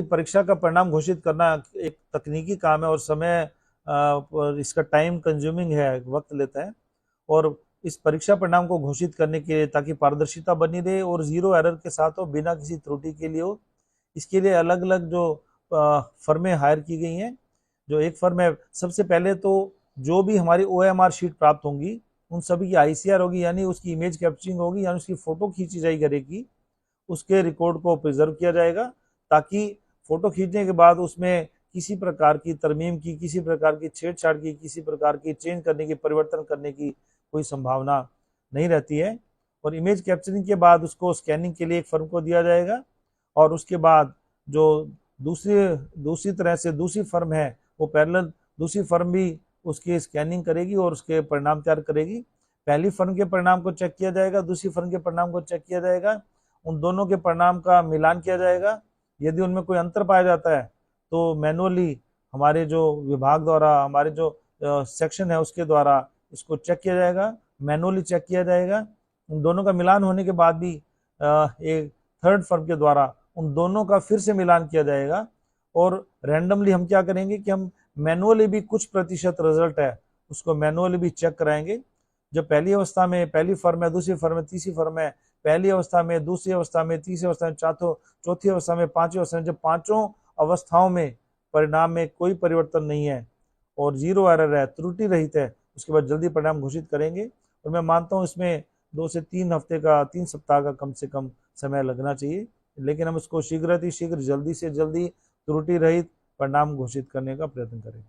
परीक्षा का परिणाम घोषित करना एक तकनीकी काम है और समय इसका टाइम कंज्यूमिंग है, वक्त लेता है। और इस परीक्षा परिणाम को घोषित करने के लिए ताकि पारदर्शिता बनी रहे और जीरो एरर के साथ हो, बिना किसी त्रुटि के लिए हो, इसके लिए अलग अलग जो फर्में हायर की गई हैं। जो एक फर्म है, सबसे पहले तो जो भी हमारी OMR शीट प्राप्त होंगी उन सभी की ICR होगी, यानी उसकी इमेज कैप्चरिंग होगी, यानी उसकी फोटो खींची जाएगी करेगी, उसके रिकॉर्ड को प्रिजर्व किया जाएगा, ताकि फोटो खींचने के बाद उसमें किसी प्रकार की तरमीम की, किसी प्रकार की छेड़छाड़ की, किसी प्रकार की चेंज करने की, परिवर्तन करने की कोई संभावना नहीं रहती है। और इमेज कैप्चरिंग के बाद उसको स्कैनिंग के लिए एक फर्म को दिया जाएगा, और उसके बाद जो दूसरी तरह से दूसरी फर्म है वो पैरेलल दूसरी फर्म भी उसकी स्कैनिंग करेगी और उसके परिणाम तैयार करेगी। पहली फर्म के परिणाम को चेक किया जाएगा, दूसरी फर्म के परिणाम को चेक किया जाएगा, उन दोनों के परिणाम का मिलान किया जाएगा। यदि उनमें कोई अंतर पाया जाता है तो मैनुअली हमारे जो विभाग द्वारा, हमारे जो सेक्शन है उसके द्वारा इसको चेक किया जाएगा, मैनुअली चेक किया जाएगा। उन दोनों का मिलान होने के बाद भी एक थर्ड फर्म के द्वारा उन दोनों का फिर से मिलान किया जाएगा। और रैंडमली हम क्या करेंगे कि हम मैनुअली भी कुछ प्रतिशत रिजल्ट है उसको मैनुअली भी चेक कराएंगे। जब पहली अवस्था में पहली फर्म है, दूसरी फर्म है, तीसरी फर्म है, पहली अवस्था में, दूसरी अवस्था में, तीसरी अवस्था में, चौथी अवस्था में, पांचवी अवस्था में, जब पांचों अवस्थाओं में परिणाम में कोई परिवर्तन नहीं है और जीरो एरर है, त्रुटि रहित है, उसके बाद जल्दी परिणाम घोषित करेंगे। और मैं मानता हूँ इसमें 2 से 3 सप्ताह का कम से कम समय लगना चाहिए, लेकिन हम इसको शीघ्र जल्दी से जल्दी त्रुटि रहित परिणाम घोषित करने का प्रयत्न करेंगे।